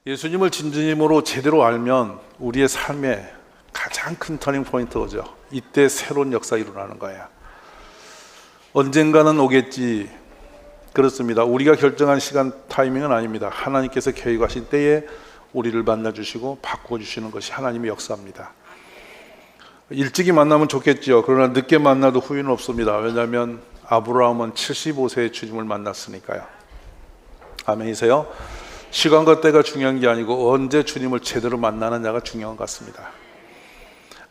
예수님을 진심으로 제대로 알면 우리의 삶에 가장 큰 터닝 포인트가 오죠. 이때 새로운 역사가 일어나는 거예요. 언젠가는 오겠지. 그렇습니다. 우리가 결정한 시간 타이밍은 아닙니다. 하나님께서 계획하신 때에 우리를 만나주시고 바꿔주시는 것이 하나님의 역사입니다. 일찍이 만나면 좋겠죠. 그러나 늦게 만나도 후회는 없습니다. 왜냐하면 아브라함은 75세에 주님을 만났으니까요. 아멘이세요? 시간과 때가 중요한 게 아니고 언제 주님을 제대로 만나느냐가 중요한 것 같습니다.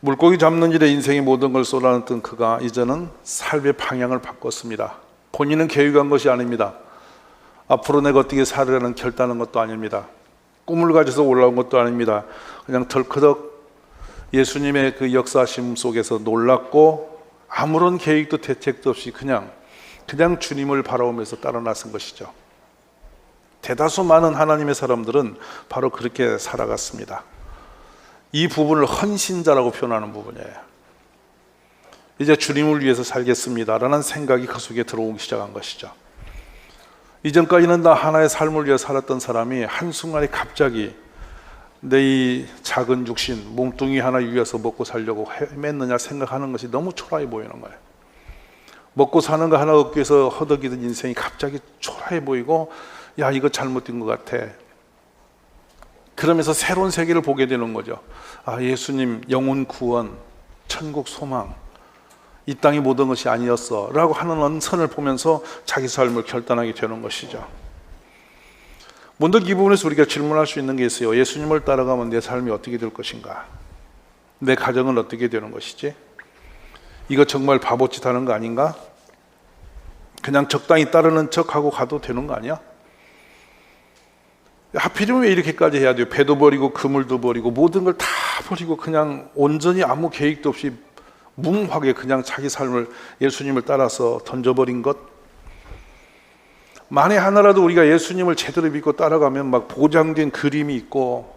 물고기 잡는 일에 인생의 모든 걸 쏟아냈던 그가 이제는 삶의 방향을 바꿨습니다. 본인은 계획한 것이 아닙니다. 앞으로 내가 어떻게 살으려는 결단한 것도 아닙니다. 꿈을 가져서 올라온 것도 아닙니다. 그냥 덜커덕 예수님의 그 역사심 속에서 놀랐고 아무런 계획도 대책도 없이 그냥 주님을 바라보면서 따라 나선 것이죠. 대다수 많은 하나님의 사람들은 바로 그렇게 살아갔습니다. 이 부분을 헌신자라고 표현하는 부분이에요. 이제 주님을 위해서 살겠습니다라는 생각이 그 속에 들어오기 시작한 것이죠. 이전까지는 나 하나의 삶을 위해 살았던 사람이 한순간에 갑자기 내 이 작은 육신, 몸뚱이 하나 위해서 먹고 살려고 헤맸느냐 생각하는 것이 너무 초라해 보이는 거예요. 먹고 사는 거 하나 얻기 위해서 허덕이던 인생이 갑자기 초라해 보이고, 야, 이거 잘못된 것 같아. 그러면서 새로운 세계를 보게 되는 거죠. 아, 예수님, 영혼 구원, 천국 소망, 이 땅의 모든 것이 아니었어 라고 하는 언선을 보면서 자기 삶을 결단하게 되는 것이죠. 문득 이 부분에서 우리가 질문할 수 있는 게 있어요. 예수님을 따라가면 내 삶이 어떻게 될 것인가? 내 가정은 어떻게 되는 것이지? 이거 정말 바보짓 하는 거 아닌가? 그냥 적당히 따르는 척하고 가도 되는 거 아니야? 하필이면 왜 이렇게까지 해야 돼요? 배도 버리고 그물도 버리고 모든 걸 다 버리고 그냥 온전히 아무 계획도 없이 뭉하게 그냥 자기 삶을 예수님을 따라서 던져버린 것. 만에 하나라도 우리가 예수님을 제대로 믿고 따라가면 막 보장된 그림이 있고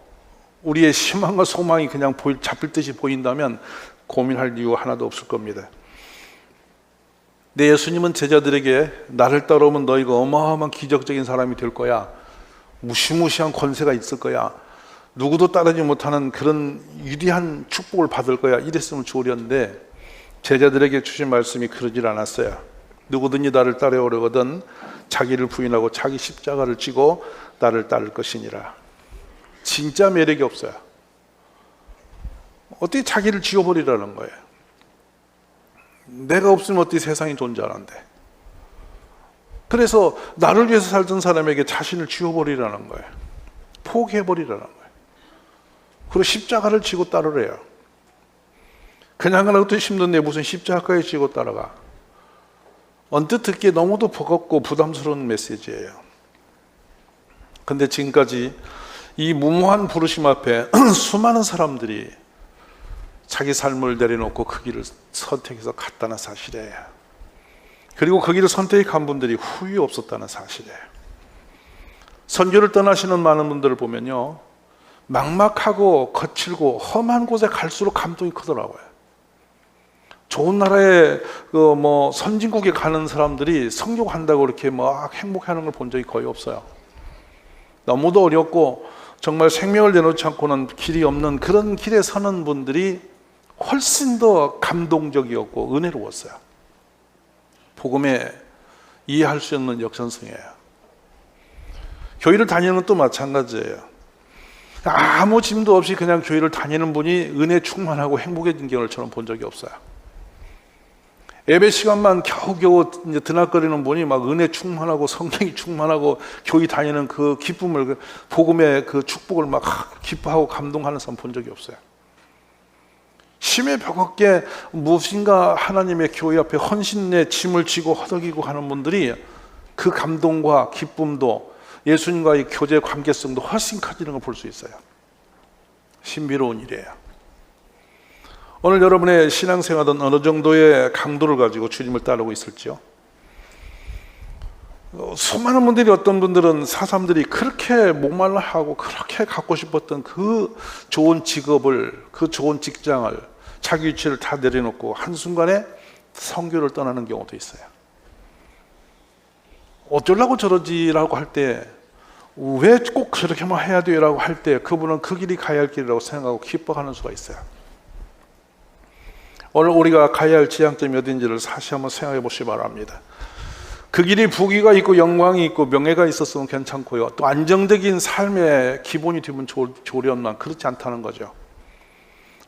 우리의 희망과 소망이 그냥 잡힐 듯이 보인다면 고민할 이유 하나도 없을 겁니다. 내 예수님은 제자들에게 나를 따라오면 너희가 어마어마한 기적적인 사람이 될 거야. 무시무시한 권세가 있을 거야. 누구도 따르지 못하는 그런 위대한 축복을 받을 거야. 이랬으면 좋으련데 제자들에게 주신 말씀이 그러질 않았어요. 누구든지 나를 따라오려거든 자기를 부인하고 자기 십자가를 지고 나를 따를 것이니라. 진짜 매력이 없어요. 어떻게 자기를 지워버리라는 거예요? 내가 없으면 어떻게 세상이 존재하는데. 그래서 나를 위해서 살던 사람에게 자신을 지워버리라는 거예요. 포기해버리라는 거예요. 그리고 십자가를 지고 따르래요. 그냥 하나도 힘든데 무슨 십자가에 지고 따라가. 언뜻 듣기에 너무도 버겁고 부담스러운 메시지예요. 근데 지금까지 이 무모한 부르심 앞에 수많은 사람들이 자기 삶을 내려놓고 그 길을 선택해서 갔다는 사실이에요. 그리고 그 길을 선택한 분들이 후회 없었다는 사실이에요. 선교를 떠나시는 많은 분들을 보면요, 막막하고 거칠고 험한 곳에 갈수록 감동이 크더라고요. 좋은 나라에 선진국에 가는 사람들이 선교한다고 그렇게 막 행복해하는 걸 본 적이 거의 없어요. 너무도 어렵고 정말 생명을 내놓지 않고는 길이 없는 그런 길에 서는 분들이 훨씬 더 감동적이었고 은혜로웠어요. 복음에 이해할 수 없는 역전성이에요. 교회를 다니는 것도 마찬가지예요. 아무 짐도 없이 그냥 교회를 다니는 분이 은혜 충만하고 행복해진 경우를 저는 본 적이 없어요. 예배 시간만 겨우겨우 이제 드나거리는 분이 막 은혜 충만하고 성령이 충만하고 교회 다니는 그 기쁨을, 복음의 그 축복을 막 기뻐하고 감동하는 사람 본 적이 없어요. 심해 버겁게 무엇인가 하나님의 교회 앞에 헌신의 짐을 지고 허덕이고 하는 분들이 그 감동과 기쁨도 예수님과의 교제 관계성도 훨씬 커지는 걸 볼 수 있어요. 신비로운 일이에요. 오늘 여러분의 신앙생활은 어느 정도의 강도를 가지고 주님을 따르고 있을지요? 수많은 분들이, 어떤 분들은 사람들이 그렇게 목말라 하고 그렇게 갖고 싶었던 그 좋은 직업을, 그 좋은 직장을, 자기 위치를 다 내려놓고 한순간에 선교를 떠나는 경우도 있어요. 어쩌려고 저러지라고 할 때 왜 꼭 그렇게만 해야 돼요라고 할 때 그분은 그 길이 가야 할 길이라고 생각하고 기뻐하는 수가 있어요. 오늘 우리가 가야 할 지향점이 어딘지를 다시 한번 생각해 보시기 바랍니다. 그 길이 부귀가 있고 영광이 있고 명예가 있었으면 괜찮고요, 또 안정적인 삶의 기본이 되면 좋으련만 그렇지 않다는 거죠.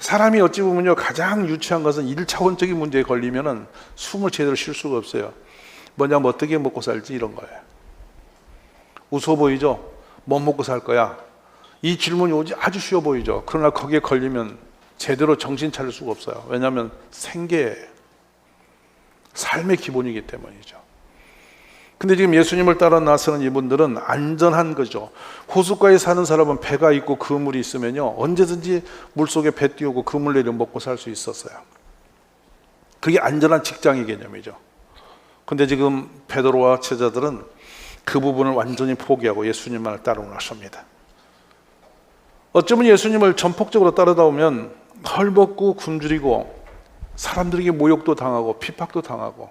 사람이 어찌 보면요, 가장 유치한 것은 1차원적인 문제에 걸리면은 숨을 제대로 쉴 수가 없어요. 뭐냐면 어떻게 먹고 살지, 이런 거예요. 웃어 보이죠? 뭐 먹고 살 거야? 이 질문이 오지 아주 쉬워 보이죠? 그러나 거기에 걸리면 제대로 정신 차릴 수가 없어요. 왜냐하면 생계예요. 삶의 기본이기 때문이죠. 근데 지금 예수님을 따라 나서는 이분들은 안전한 거죠. 호숫가에 사는 사람은 배가 있고 그물이 있으면요, 언제든지 물속에 배 띄우고 그물 내려 먹고 살 수 있었어요. 그게 안전한 직장의 개념이죠. 근데 지금 베드로와 제자들은 그 부분을 완전히 포기하고 예수님만을 따르고 나섭니다. 어쩌면 예수님을 전폭적으로 따르다 보면 헐벗고 굶주리고 사람들에게 모욕도 당하고 핍박도 당하고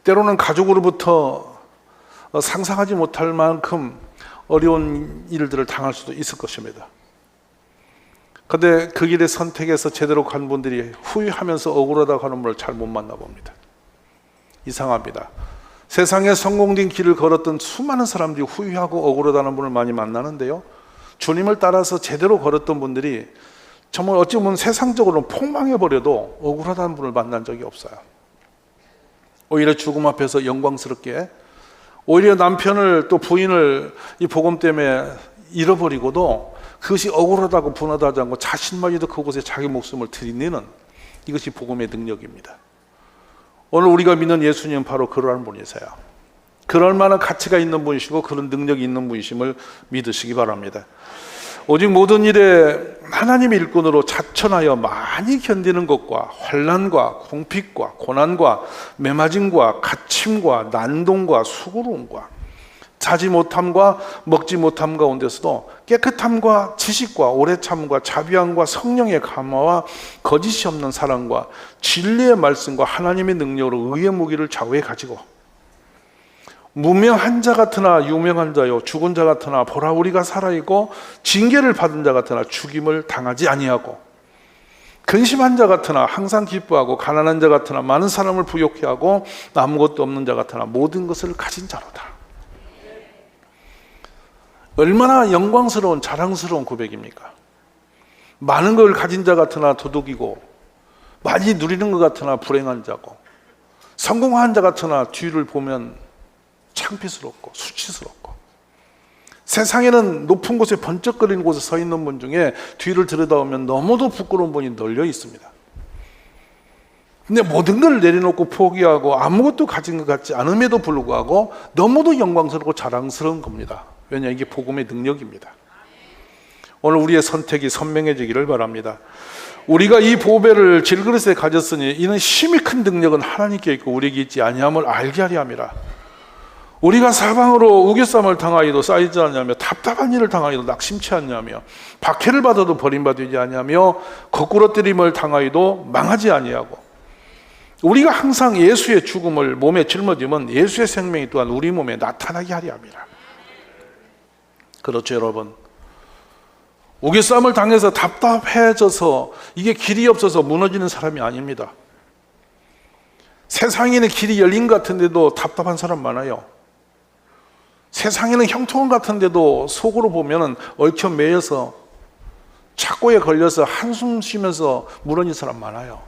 때로는 가족으로부터 상상하지 못할 만큼 어려운 일들을 당할 수도 있을 것입니다. 그런데 그 길의 선택에서 제대로 간 분들이 후회하면서 억울하다고 하는 분을 잘 못 만나봅니다. 이상합니다. 세상에 성공된 길을 걸었던 수많은 사람들이 후회하고 억울하다는 분을 많이 만나는데요, 주님을 따라서 제대로 걸었던 분들이 정말 어찌 보면 세상적으로는 폭망해버려도 억울하다는 분을 만난 적이 없어요. 오히려 죽음 앞에서 영광스럽게, 오히려 남편을 또 부인을 이 복음 때문에 잃어버리고도 그것이 억울하다고 분하다지 않고 자신만이도 그곳에 자기 목숨을 들이내는, 이것이 복음의 능력입니다. 오늘 우리가 믿는 예수님은 바로 그러한 분이세요. 그럴 만한 가치가 있는 분이시고 그런 능력이 있는 분이심을 믿으시기 바랍니다. 오직 모든 일에 하나님의 일꾼으로 자천하여 많이 견디는 것과 환난과 궁핍과 고난과 매맞음과 갇힘과 난동과 수고로움과 자지 못함과 먹지 못함 가운데서도 깨끗함과 지식과 오래 참과 자비함과 성령의 감화와 거짓이 없는 사랑과 진리의 말씀과 하나님의 능력으로 의의 무기를 좌우에 가지고 무명한 자 같으나 유명한 자요, 죽은 자 같으나 보라 우리가 살아있고 징계를 받은 자 같으나 죽임을 당하지 아니하고 근심한 자 같으나 항상 기뻐하고 가난한 자 같으나 많은 사람을 부욕해 하고 아무것도 없는 자 같으나 모든 것을 가진 자로다. 얼마나 영광스러운 자랑스러운 고백입니까? 많은 걸 가진 자 같으나 도둑이고 많이 누리는 것 같으나 불행한 자고 성공한 자 같으나 뒤를 보면 창피스럽고 수치스럽고 세상에는 높은 곳에 번쩍거리는 곳에 서 있는 분 중에 뒤를 들여다보면 너무도 부끄러운 분이 널려 있습니다. 근데 모든 걸 내려놓고 포기하고 아무것도 가진 것 같지 않음에도 불구하고 너무도 영광스럽고 자랑스러운 겁니다. 왜냐, 이게 복음의 능력입니다. 오늘 우리의 선택이 선명해지기를 바랍니다. 우리가 이 보배를 질그릇에 가졌으니 이는 심히 큰 능력은 하나님께 있고 우리에게 있지 아니함을 알게 하려 함이라. 우리가 사방으로 우겨쌈을 당하여도 쌓이지 않냐며 답답한 일을 당하여도 낙심치 않냐며 박해를 받아도 버림받지 아니하며 거꾸로 때림을 당하여도 망하지 아니하고 우리가 항상 예수의 죽음을 몸에 짊어지면 예수의 생명이 또한 우리 몸에 나타나게 하려 함이라. 그렇죠, 여러분. 우겨쌈을 당해서 답답해져서 이게 길이 없어서 무너지는 사람이 아닙니다. 세상에는 길이 열린 것 같은데도 답답한 사람 많아요. 세상에는 형통한 것 같은데도 속으로 보면 얽혀 매여서 착고에 걸려서 한숨 쉬면서 무너진 사람 많아요.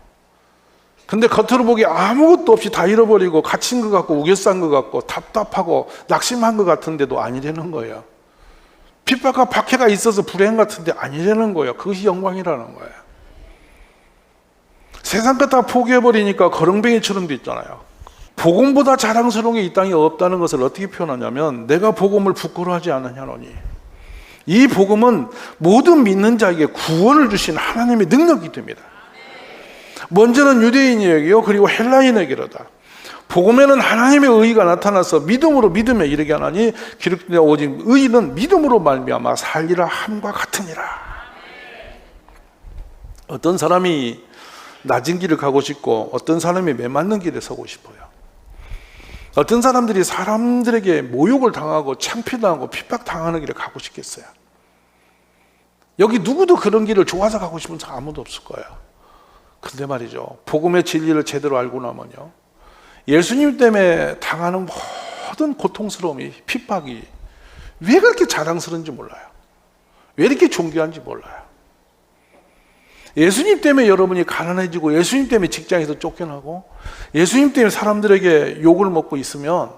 근데 겉으로 보기에 아무것도 없이 다 잃어버리고 갇힌 것 같고 우겨싼 것 같고 답답하고 낙심한 것 같은데도 아니라는 거예요. 핍박과 박해가 있어서 불행 같은데 아니라는 거예요. 그것이 영광이라는 거예요. 세상 것 다 포기해버리니까 거렁뱅이처럼 돼 있잖아요. 복음보다 자랑스러운 게 이 땅에 없다는 것을 어떻게 표현하냐면 내가 복음을 부끄러워하지 않느냐노니 이 복음은 모든 믿는 자에게 구원을 주신 하나님의 능력이 됩니다. 먼저는 유대인에게요, 그리고 헬라인에게로다. 복음에는 하나님의 의의가 나타나서 믿음으로 믿음에 이르게 하나니 기록되어 오직 의의는 믿음으로 말미암아 살리라 함과 같으니라. 어떤 사람이 낮은 길을 가고 싶고 어떤 사람이 메맞는 길에 서고 싶어요. 어떤 사람들이 사람들에게 모욕을 당하고 창피당하고 핍박당하는 길을 가고 싶겠어요? 여기 누구도 그런 길을 좋아서 가고 싶은 사람 아무도 없을 거예요. 근데 말이죠, 복음의 진리를 제대로 알고 나면요, 예수님 때문에 당하는 모든 고통스러움이, 핍박이 왜 그렇게 자랑스러운지 몰라요. 왜 이렇게 존귀한지 몰라요. 예수님 때문에 여러분이 가난해지고, 예수님 때문에 직장에서 쫓겨나고, 예수님 때문에 사람들에게 욕을 먹고 있으면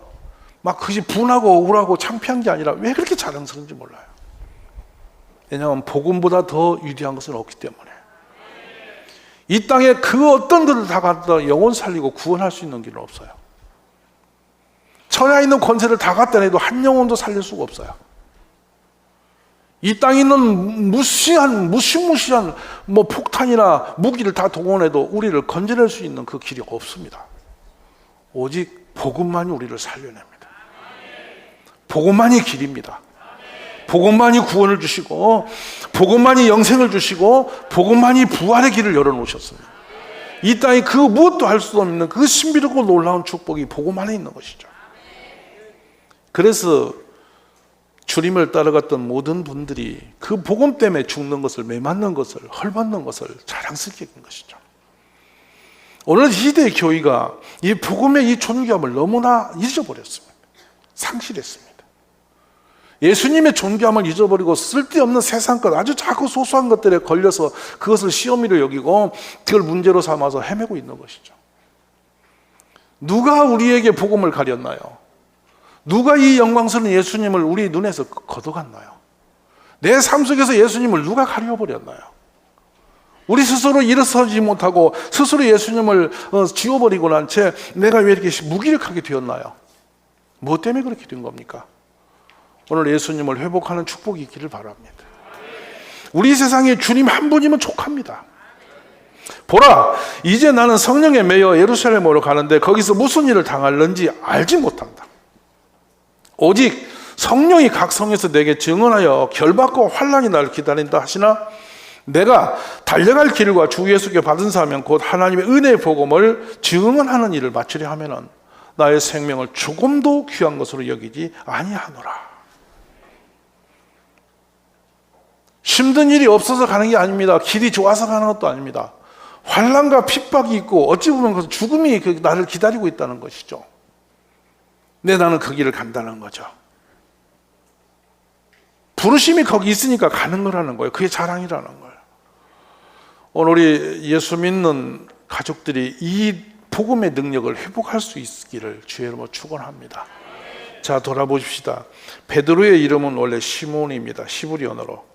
막 그것이 분하고 억울하고 창피한 게 아니라 왜 그렇게 자랑스러운지 몰라요. 왜냐하면 복음보다 더 위대한 것은 없기 때문에. 이 땅에 그 어떤 것을 다 갖다 영혼 살리고 구원할 수 있는 길은 없어요. 천하에 있는 권세를 다 갖다 내도 한 영혼도 살릴 수가 없어요. 이 땅에 있는 무시무시한 폭탄이나 무기를 다 동원해도 우리를 건져낼 수 있는 그 길이 없습니다. 오직 복음만이 우리를 살려냅니다. 복음만이 길입니다. 복음만이 구원을 주시고, 복음만이 영생을 주시고, 복음만이 부활의 길을 열어놓으셨습니다. 이 땅에 그 무엇도 할 수 없는 그 신비롭고 놀라운 축복이 복음 안에 있는 것이죠. 그래서 주님을 따라갔던 모든 분들이 그 복음 때문에 죽는 것을, 매맞는 것을, 헐벗는 것을 자랑스럽게 한 것이죠. 오늘 시대의 교회가 이 복음의 이 존귀함을 너무나 잊어버렸습니다. 상실했습니다. 예수님의 존귀함을 잊어버리고 쓸데없는 세상 것, 아주 작고 소소한 것들에 걸려서 그것을 시험으로 여기고 그걸 문제로 삼아서 헤매고 있는 것이죠. 누가 우리에게 복음을 가렸나요? 누가 이 영광스러운 예수님을 우리 눈에서 걷어갔나요? 내 삶 속에서 예수님을 누가 가려버렸나요? 우리 스스로 일어서지 못하고 스스로 예수님을 지워버리고 난 채 내가 왜 이렇게 무기력하게 되었나요? 무엇 때문에 그렇게 된 겁니까? 오늘 예수님을 회복하는 축복이 있기를 바랍니다. 우리 세상에 주님 한 분이면 족합니다. 보라, 이제 나는 성령에 매여 예루살렘으로 가는데 거기서 무슨 일을 당할는지 알지 못한다. 오직 성령이 각 성에서 내게 증언하여 결박과 환난이 나를 기다린다 하시나, 내가 달려갈 길과 주 예수께 받은 사명 곧 하나님의 은혜의 복음을 증언하는 일을 마치려 하면은 나의 생명을 조금도 귀한 것으로 여기지 아니하노라. 힘든 일이 없어서 가는 게 아닙니다. 길이 좋아서 가는 것도 아닙니다. 환난과 핍박이 있고 어찌 보면 죽음이 나를 기다리고 있다는 것이죠. 근데 나는 그 길을 간다는 거죠. 부르심이 거기 있으니까 가는 거라는 거예요. 그게 자랑이라는 거예요. 오늘 우리 예수 믿는 가족들이 이 복음의 능력을 회복할 수 있기를 주의 이름으로 축원합니다. 자, 돌아보십시다. 베드로의 이름은 원래 시몬입니다. 시브리 언어로.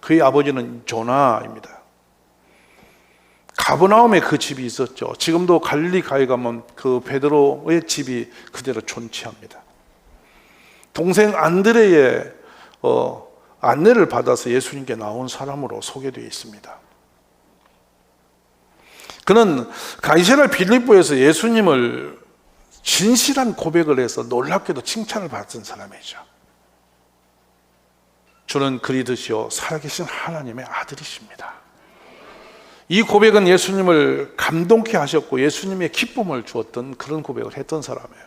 그의 아버지는 조나입니다. 가버나움에 그 집이 있었죠. 지금도 갈릴리 가에 가면 그 베드로의 집이 그대로 존치합니다. 동생 안드레의 안내를 받아서 예수님께 나온 사람으로 소개되어 있습니다. 그는 가이사랴 빌립보에서 예수님을 진실한 고백을 해서 놀랍게도 칭찬을 받은 사람이죠. 주는 그리스도시요 살아계신 하나님의 아들이십니다. 이 고백은 예수님을 감동케 하셨고 예수님의 기쁨을 주었던 그런 고백을 했던 사람이에요.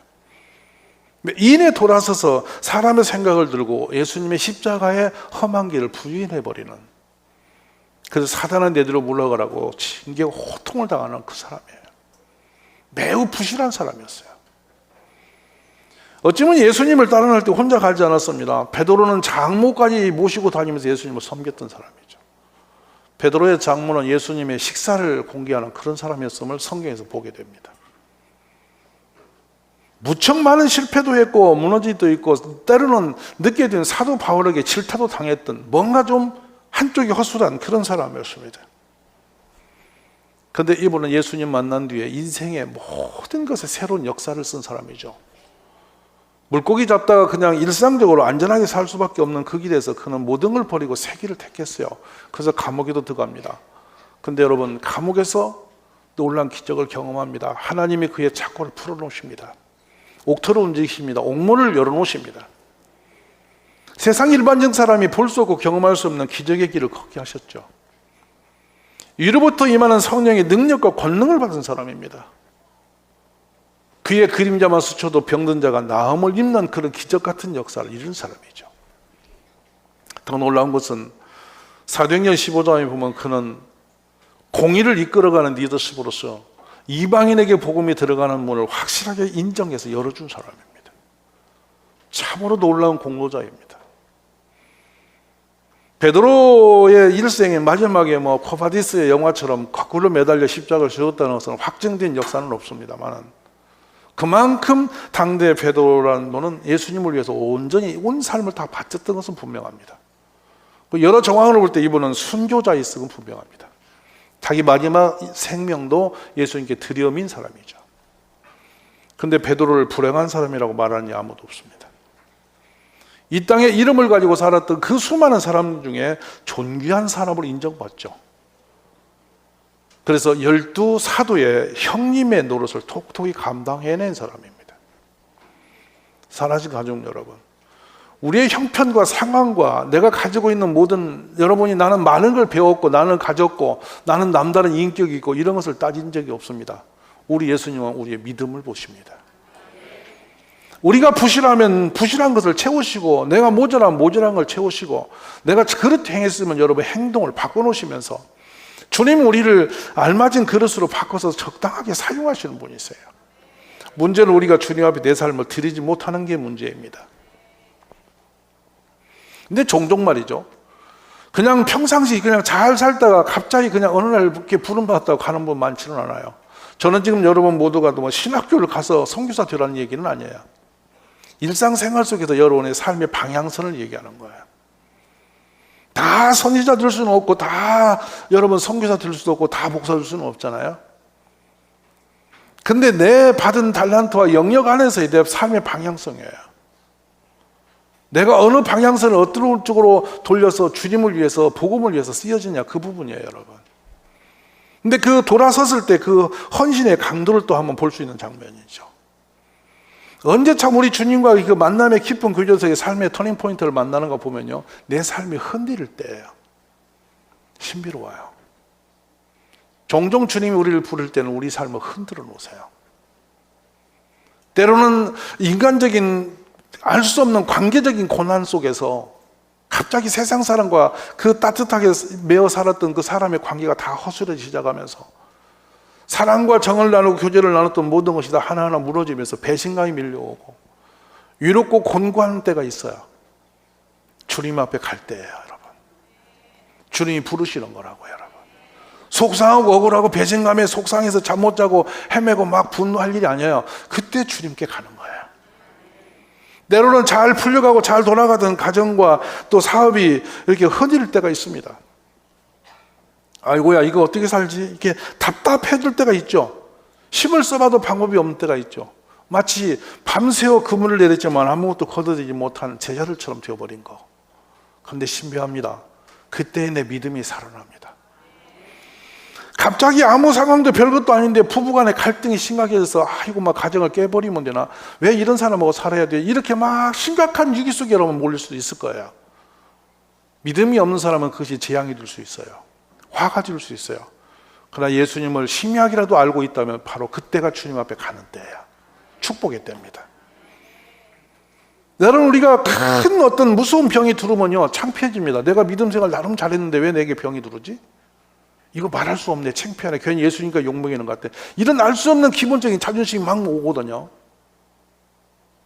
이내 돌아서서 사람의 생각을 들고 예수님의 십자가의 험한 길을 부인해버리는, 그래서 사단은 내대로 물러가라고 징계 호통을 당하는 그 사람이에요. 매우 부실한 사람이었어요. 어쩌면 예수님을 따라갈 때 혼자 가지 않았습니다. 베드로는 장모까지 모시고 다니면서 예수님을 섬겼던 사람이죠. 베드로의 장모는 예수님의 식사를 공개하는 그런 사람이었음을 성경에서 보게 됩니다. 무척 많은 실패도 했고 무너지도 있고 때로는 늦게 된 사도 바울에게 질타도 당했던, 뭔가 좀 한쪽이 허술한 그런 사람이었습니다. 그런데 이분은 예수님 만난 뒤에 인생의 모든 것에 새로운 역사를 쓴 사람이죠. 물고기 잡다가 그냥 일상적으로 안전하게 살 수밖에 없는 그 길에서 그는 모든 걸 버리고 새 길을 택했어요. 그래서 감옥에도 들어갑니다. 근데 여러분, 감옥에서 놀라운 기적을 경험합니다. 하나님이 그의 착고를 풀어놓으십니다. 옥토를 움직이십니다. 옥문을 열어놓으십니다. 세상 일반적 사람이 볼 수 없고 경험할 수 없는 기적의 길을 걷게 하셨죠. 위로부터 임하는 성령의 능력과 권능을 받은 사람입니다. 그의 그림자만 스쳐도 병든 자가 나음을 입는 그런 기적 같은 역사를 이룬 사람이죠. 더 놀라운 것은 사도행전 15장에 보면 그는 공의를 이끌어가는 리더십으로서 이방인에게 복음이 들어가는 문을 확실하게 인정해서 열어준 사람입니다. 참으로 놀라운 공로자입니다. 베드로의 일생의 마지막에 코바디스의 영화처럼 거꾸로 매달려 십자가를 지었다는 것은 확정된 역사는 없습니다만, 그만큼 당대 베드로라는 분은 예수님을 위해서 온전히 온 삶을 다 바쳤던 것은 분명합니다. 여러 정황을 볼 때 이분은 순교자였음은 분명합니다. 자기 마지막 생명도 예수님께 들여민 사람이죠. 그런데 베드로를 불행한 사람이라고 말하는 이 아무도 없습니다. 이 땅에 이름을 가지고 살았던 그 수많은 사람 중에 존귀한 사람으로 인정받죠. 그래서 12사도의 형님의 노릇을 톡톡히 감당해낸 사람입니다. 사랑하는 가족 여러분, 우리의 형편과 상황과 내가 가지고 있는 모든, 여러분이 나는 많은 걸 배웠고 나는 가졌고 나는 남다른 인격이 있고 이런 것을 따진 적이 없습니다. 우리 예수님은 우리의 믿음을 보십니다. 우리가 부실하면 부실한 것을 채우시고, 내가 모자라면 모자란 걸 채우시고, 내가 그렇게 행했으면 여러분 행동을 바꿔놓으시면서 주님은 우리를 알맞은 그릇으로 바꿔서 적당하게 사용하시는 분이세요. 문제는 우리가 주님 앞에 내 삶을 드리지 못하는 게 문제입니다. 근데 종종 말이죠, 그냥 평상시 그냥 잘 살다가 갑자기 그냥 어느 날 이렇게 부름 받았다고 가는 분 많지는 않아요. 저는 지금 여러분 모두가 신학교를 가서 선교사 되라는 얘기는 아니에요. 일상생활 속에서 여러분의 삶의 방향선을 얘기하는 거예요. 다 선지자 될 수는 없고, 다 여러분 선교사 될 수도 없고, 다 목사 될 수는 없잖아요. 근데 내 받은 달란트와 영역 안에서의 내 삶의 방향성이에요. 내가 어느 방향선을 어떤 쪽으로 돌려서 주님을 위해서, 복음을 위해서 쓰여지냐, 그 부분이에요, 여러분. 근데 그 돌아섰을 때 그 헌신의 강도를 또 한번 볼 수 있는 장면이죠. 언제 참 우리 주님과 그 만남의 깊은 교제에서의 삶의 터닝 포인트를 만나는 거 보면요, 내 삶이 흔들릴 때예요. 신비로워요. 종종 주님이 우리를 부를 때는 우리 삶을 흔들어 놓으세요. 때로는 인간적인 알 수 없는 관계적인 고난 속에서 갑자기 세상 사람과 그 따뜻하게 매어 살았던 그 사람의 관계가 다 허술해지기 시작하면서 사랑과 정을 나누고 교제를 나눴던 모든 것이 다 하나하나 무너지면서 배신감이 밀려오고 위롭고 곤고한 때가 있어요. 주님 앞에 갈 때예요, 여러분. 주님이 부르시는 거라고요, 여러분. 속상하고 억울하고 배신감에 속상해서 잠 못 자고 헤매고 막 분노할 일이 아니에요. 그때 주님께 가는 거예요. 때로는 잘 풀려가고 잘 돌아가던 가정과 또 사업이 이렇게 흔들릴 때가 있습니다. 아이고야, 이거 어떻게 살지? 이렇게 답답해질 때가 있죠. 힘을 써봐도 방법이 없는 때가 있죠. 마치 밤새워 그물을 내렸지만 아무것도 거둬들이지 못한 제자들처럼 되어버린 거. 그런데 신비합니다. 그때 내 믿음이 살아납니다. 갑자기 아무 상황도 별것도 아닌데 부부간의 갈등이 심각해져서 아이고 막 가정을 깨버리면 되나? 왜 이런 사람하고 살아야 돼? 이렇게 막 심각한 위기 속에 여러분 몰릴 수도 있을 거예요. 믿음이 없는 사람은 그것이 재앙이 될 수 있어요. 화가 질 수 있어요. 그러나 예수님을 심약이라도 알고 있다면 바로 그때가 주님 앞에 가는 때예요. 축복의 때입니다. 여러분, 우리가 큰 어떤 무서운 병이 들어오면요, 창피해집니다. 내가 믿음 생활 나름 잘했는데 왜 내게 병이 들어오지? 이거 말할 수 없네, 창피하네, 괜히 예수님과 욕먹이는 것 같아. 이런 알 수 없는 기본적인 자존심이 막 오거든요.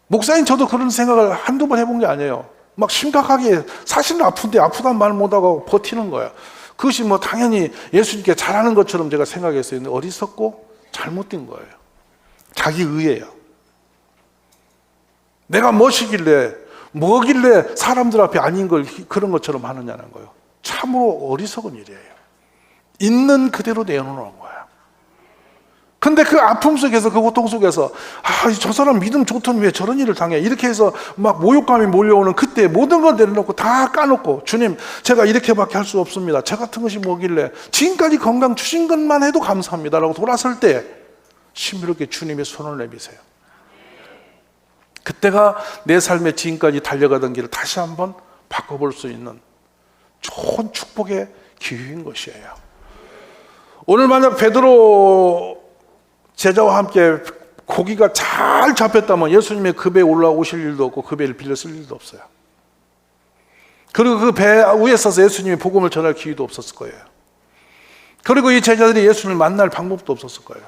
목사님, 저도 그런 생각을 한두 번 해본 게 아니에요. 막 심각하게 사실은 아픈데 아프다는 말 못하고 버티는 거예요. 그것이 당연히 예수님께 잘하는 것처럼 제가 생각했어요. 근데 어리석고 잘못된 거예요. 자기 의예요. 내가 뭐길래 사람들 앞에 아닌 걸 그런 것처럼 하느냐는 거예요. 참으로 어리석은 일이에요. 있는 그대로 내어놓는 거예요. 근데 그 아픔 속에서, 그 고통 속에서 저 사람 믿음 좋더니 왜 저런 일을 당해? 이렇게 해서 막 모욕감이 몰려오는 그때 모든 걸 내려놓고 다 까놓고, 주님, 제가 이렇게밖에 할 수 없습니다. 저 같은 것이 뭐길래 지금까지 건강 주신 것만 해도 감사합니다 라고 돌아설 때 신비롭게 주님의 손을 내미세요. 그때가 내 삶의 지금까지 달려가던 길을 다시 한번 바꿔볼 수 있는 좋은 축복의 기회인 것이에요. 오늘 만약 베드로 제자와 함께 고기가 잘 잡혔다면 예수님의 그 배에 올라오실 일도 없고 그 배를 빌려 쓸 일도 없어요. 그리고 그 배 위에 서서 예수님이 복음을 전할 기회도 없었을 거예요. 그리고 이 제자들이 예수님을 만날 방법도 없었을 거예요.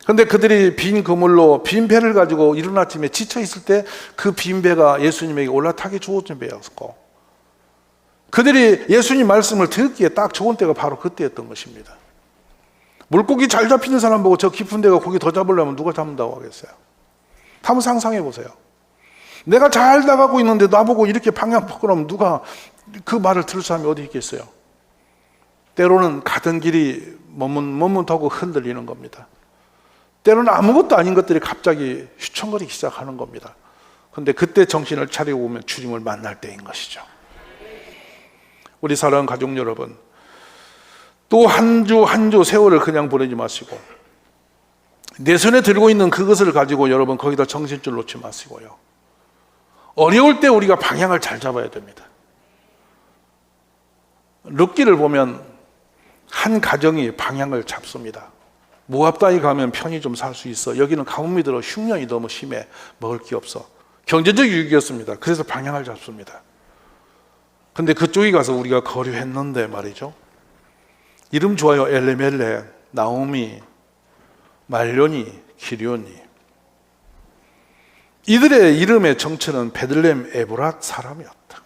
그런데 그들이 빈 그물로 빈 배를 가지고 이른 아침에 지쳐 있을 때 그 빈 배가 예수님에게 올라타기 좋은 배였고, 그들이 예수님 말씀을 듣기에 딱 좋은 때가 바로 그때였던 것입니다. 물고기 잘 잡히는 사람 보고 저 깊은 데가 고기 더 잡으려면 누가 잡는다고 하겠어요? 한번 상상해 보세요. 내가 잘 나가고 있는데 나보고 이렇게 방향 바꾸라면 누가 그 말을 들을 사람이 어디 있겠어요? 때로는 가던 길이 머뭇머뭇하고 흔들리는 겁니다. 때로는 아무것도 아닌 것들이 갑자기 휘청거리기 시작하는 겁니다. 그런데 그때 정신을 차리고 보면 주님을 만날 때인 것이죠. 우리 사랑하는 가족 여러분, 또 한 주 한 주 세월을 그냥 보내지 마시고 내 손에 들고 있는 그것을 가지고 여러분 거기다 정신줄 놓지 마시고요. 어려울 때 우리가 방향을 잘 잡아야 됩니다. 룻기를 보면 한 가정이 방향을 잡습니다. 모압 땅에 가면 편히 좀 살 수 있어. 여기는 가뭄이 들어 흉년이 너무 심해. 먹을 게 없어. 경제적 유익이었습니다. 그래서 방향을 잡습니다. 근데 그쪽에 가서 우리가 거류했는데 말이죠. 이름 좋아요. 엘레멜레, 나오미, 말료니, 기료니. 이들의 이름의 정체는 베들레헴 에브랏 사람이었다.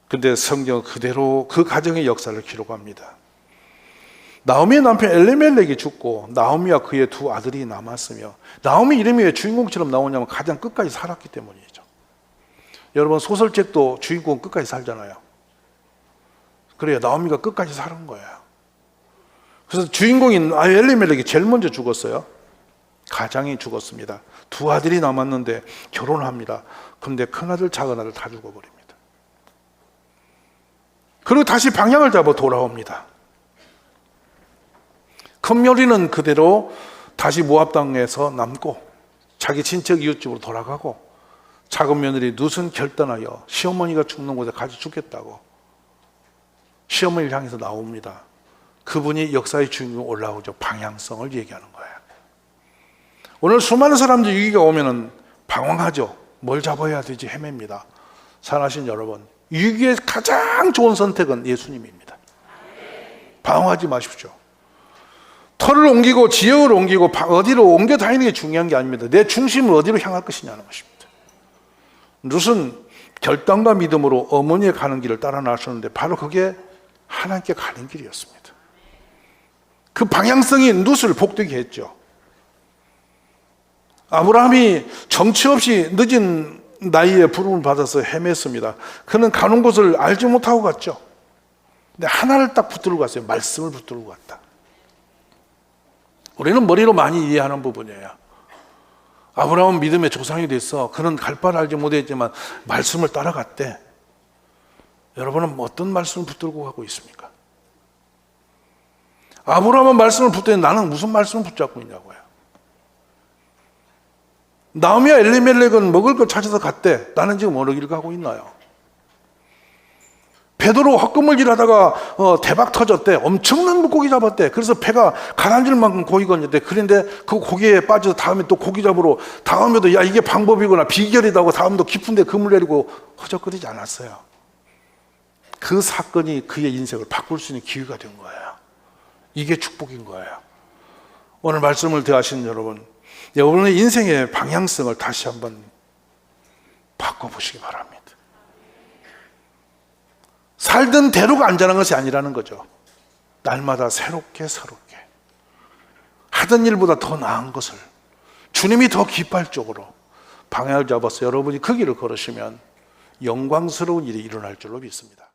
근데 성경 그대로 그 가정의 역사를 기록합니다. 나오미의 남편 엘레멜렉이 죽고 나오미와 그의 두 아들이 남았으며, 나오미 이름이 왜 주인공처럼 나오냐면 가장 끝까지 살았기 때문이죠. 여러분 소설책도 주인공 끝까지 살잖아요. 그래요. 나오미가 끝까지 사는 거예요. 그래서 주인공인 엘리멜렉이 제일 먼저 죽었어요. 가장이 죽었습니다. 두 아들이 남았는데 결혼합니다. 그런데 큰아들 작은아들 다 죽어버립니다. 그리고 다시 방향을 잡아 돌아옵니다. 큰 며느리는 그대로 다시 모압 땅에서 남고 자기 친척 이웃집으로 돌아가고, 작은 며느리 룻은 결단하여 시어머니가 죽는 곳에 같이 죽겠다고 시어머니를 향해서 나옵니다. 그분이 역사의 주인공 올라오죠. 방향성을 얘기하는 거예요. 오늘 수많은 사람들이 위기가 오면은 방황하죠. 뭘 잡아야 되지 헤맵니다. 사랑하신 여러분, 위기의 가장 좋은 선택은 예수님입니다. 방황하지 마십시오. 터를 옮기고 지역을 옮기고 어디로 옮겨 다니는 게 중요한 게 아닙니다. 내 중심을 어디로 향할 것이냐는 것입니다. 룻은 결단과 믿음으로 어머니의 가는 길을 따라 나섰는데 바로 그게 하나님께 가는 길이었습니다. 그 방향성이 룻을 복되게 했죠. 아브라함이 정치 없이 늦은 나이에 부름을 받아서 헤맸습니다. 그는 가는 곳을 알지 못하고 갔죠. 근데 하나를 딱 붙들고 갔어요. 말씀을 붙들고 갔다. 우리는 머리로 많이 이해하는 부분이에요. 아브라함은 믿음의 조상이 됐어. 그는 갈 바를 알지 못했지만 말씀을 따라갔대. 여러분은 어떤 말씀을 붙들고 가고 있습니까? 아브라함은 말씀을 붙들는데 나는 무슨 말씀을 붙잡고 있냐고요. 나오미와 엘리멜렉은 먹을 걸 찾아서 갔대. 나는 지금 어느 길 가고 있나요? 베드로 헛금을 일하다가 대박 터졌대. 엄청난 물고기 잡았대. 그래서 배가 가라앉을 만큼 고기가 있는데, 그런데 그 고기에 빠져서 다음에 또 고기 잡으러 다음에도 야 이게 방법이구나 비결이다 하고 다음도 깊은데 그물 내리고 허적거리지 않았어요. 그 사건이 그의 인생을 바꿀 수 있는 기회가 된 거예요. 이게 축복인 거예요. 오늘 말씀을 대하시는 여러분의 인생의 방향성을 다시 한번 바꿔보시기 바랍니다. 살던 대로가 안전한 것이 아니라는 거죠. 날마다 새롭게 하던 일보다 더 나은 것을 주님이 더 기뻐할 쪽으로 방향을 잡아서 여러분이 그 길을 걸으시면 영광스러운 일이 일어날 줄로 믿습니다.